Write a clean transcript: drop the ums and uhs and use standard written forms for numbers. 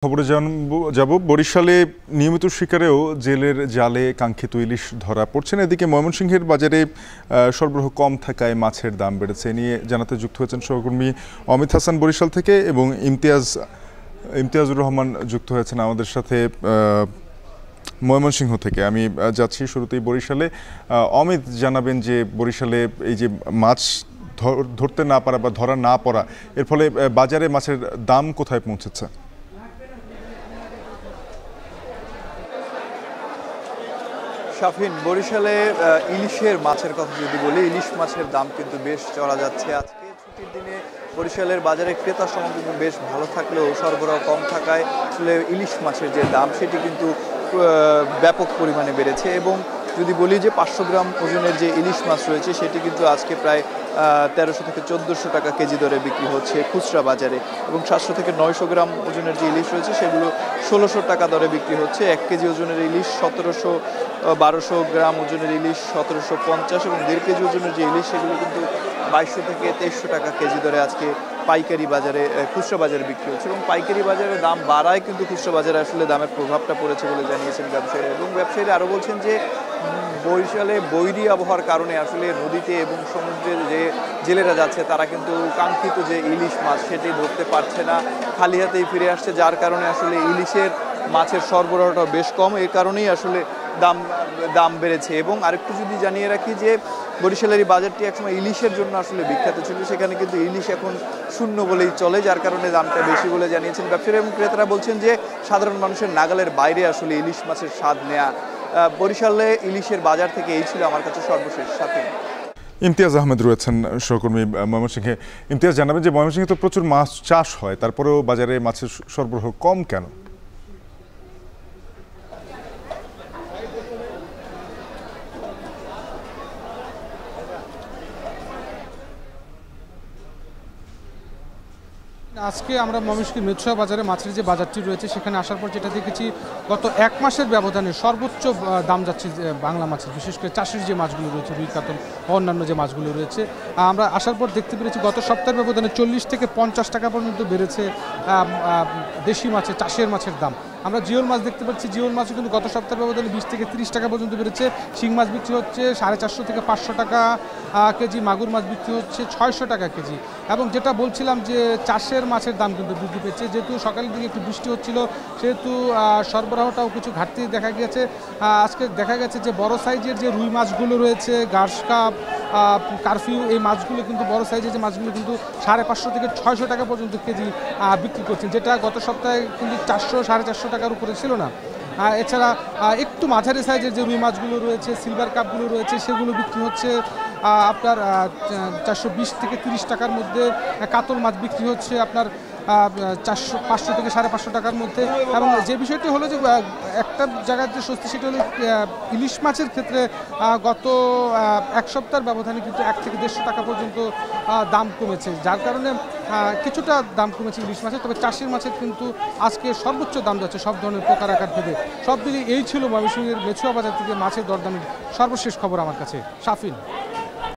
খবরে যাব বরিশালে নিয়মিত শিকারেও জেলের জালে কাঙ্ক্ষিত ইলিশ ধরা পড়ছে না। এদিকে ময়মনসিংহের বাজারে সরবরাহ কম থাকায় মাছের দাম বেড়েছে। নিয়ে জানাতে যুক্ত হয়েছেন সহকর্মী অমিত হাসান বরিশাল থেকে এবং ইমতিয়াজুর রহমান যুক্ত হয়েছেন আমাদের সাথে ময়মনসিংহ থেকে। আমি যাচ্ছি শুরুতেই বরিশালে। অমিত, জানাবেন যে বরিশালে এই যে মাছ ধরতে না পারা বা ধরা না পড়া, এর ফলে বাজারে মাছের দাম কোথায় পৌঁছেছে? শাফিন, বরিশালে ইলিশের মাছের কথা যদি বলি, ইলিশ মাছের দাম কিন্তু বেশ চড়া যাচ্ছে। আজকে ছুটির দিনে বরিশালের বাজারে ক্রেতা সামগ্রী বেশ ভালো থাকলেও সরবরাহ কম থাকায় আসলে ইলিশ মাছের যে দাম সেটি কিন্তু ব্যাপক পরিমাণে বেড়েছে। এবং যদি বলি যে 500 গ্রাম ওজনের যে ইলিশ মাছ রয়েছে সেটি কিন্তু আজকে প্রায় 1300 থেকে 1400 টাকা কেজি দরে বিক্রি হচ্ছে খুচরা বাজারে, এবং 700 থেকে 900 গ্রাম ওজনের যে ইলিশ রয়েছে সেগুলো 1600 টাকা দরে বিক্রি হচ্ছে। 1 কেজি ওজনের ইলিশ 1200 গ্রাম ওজনের ইলিশ 1750, এবং 1.5 কেজি ওজনের যে ইলিশ সেগুলো কিন্তু 2200 থেকে 2300 টাকা কেজি দরে আজকে পাইকারি বাজারে খুচরা বাজারে বিক্রি হচ্ছে। এবং পাইকারি বাজারে দাম বাড়ায় কিন্তু খুচরা বাজারে আসলে দামের প্রভাবটা পড়েছে বলে জানিয়েছেন ব্যবসায়ীরা। এবং ব্যবসায়ীরা আরও বলছেন যে বরিশালে বৈরী আবহাওয়ার কারণে আসলে নদীতে এবং সমুদ্রে যে জেলেরা যাচ্ছে তারা কিন্তু কাঙ্ক্ষিত যে ইলিশ মাছ সেটি ধরতে পারছে না, খালি হাতেই ফিরে আসছে, যার কারণে আসলে ইলিশের মাছের সরবরাহটা বেশ কম। এই কারণেই আসলে দাম বেড়েছে। এবং আরেকটু যদি জানিয়ে রাখি যে বরিশালের এই বাজারটি একসময় ইলিশের জন্য আসলে বিখ্যাত ছিল, সেখানে কিন্তু ইলিশ এখন শূন্য বলেই চলে, যার কারণে দামটা বেশি বলে জানিয়েছেন ব্যবসায়ী এবং ক্রেতারা। বলছেন যে সাধারণ মানুষের নাগালের বাইরে আসলে ইলিশ মাছের স্বাদ নেয়া। বরিশালে ইলিশের বাজার থেকে এই ছিল আমার কাছে সর্বশেষ। সাথে ইমতিয়াজ আহমেদ রয়েছেন সহকর্মী ময়মনসিংহে। ইমতিয়াজ, জানাবেন যে ময়মনসিংহে তো প্রচুর মাছ চাষ হয়, তারপরেও বাজারে মাছের সরবরাহ কম কেন? আজকে আমরা ময়মনসিংহ মেছুয়া বাজারে মাছের যে বাজারটি রয়েছে সেখানে আসার পর যেটা দেখেছি, গত 1 মাসের ব্যবধানে সর্বোচ্চ দাম যাচ্ছে বাংলা মাছের, বিশেষ করে চাষের যে মাছগুলো রয়েছে, রুই কাতল অন্যান্য যে মাছগুলো রয়েছে। আমরা আসার পর দেখতে পেরেছি গত সপ্তাহের ব্যবধানে 40 থেকে 50 টাকা পর্যন্ত বেড়েছে দেশি মাছের, চাষের মাছের দাম। আমরা জিওল মাছ দেখতে পাচ্ছি, জিওল মাছও কিন্তু গত সপ্তাহের ব্যবধানে 20 থেকে 30 টাকা পর্যন্ত বেড়েছে। শিং মাছ বিক্রি হচ্ছে 450 থেকে 500 টাকা কেজি, মাগুর মাছ বিক্রি হচ্ছে 600 টাকা কেজি। এবং যেটা বলছিলাম যে চাষের মাছের দাম কিন্তু বৃদ্ধি পেয়েছে, যেহেতু সকালের দিকে একটু বৃষ্টি হচ্ছিল সেহেতু সরবরাহটাও কিছু ঘাটতি দেখা গিয়েছে। আজকে দেখা গেছে যে বড় সাইজের যে রুই মাছগুলো রয়েছে, গার্স কাপ, কারফিউ, এই মাছগুলো কিন্তু বড় সাইজের যে মাছগুলো কিন্তু 550 থেকে 600 টাকা পর্যন্ত কেজি বিক্রি করছেন, যেটা গত সপ্তাহে কিন্তু 400 450 টাকার উপরে ছিল না। এছাড়া একটু মাঝারি সাইজের যে রুই মাছগুলো রয়েছে, সিলভার কাপগুলো রয়েছে, সেগুলো বিক্রি হচ্ছে আপনার 420 থেকে 30 টাকার মধ্যে। কাতল মাছ বিক্রি হচ্ছে আপনার 500 থেকে 550 টাকার মধ্যে। এবং যে বিষয়টি হলো যে একটা জায়গার যে স্বস্তি সেটা হলো ইলিশ মাছের ক্ষেত্রে গত 1 সপ্তাহের ব্যবধানে কিন্তু 1 থেকে 150 টাকা পর্যন্ত দাম কমেছে, যার কারণে কিছুটা দাম কমেছে ইলিশ মাছের। তবে চাষের মাছের কিন্তু আজকে সর্বোচ্চ দাম যাচ্ছে সব ধরনের প্রকার আকার ভেদে। সব দিকে এই ছিল ময়মনসিংহের মেছুয়া বাজার থেকে মাছের দরদামের সর্বশেষ খবর আমার কাছে। শাফিন।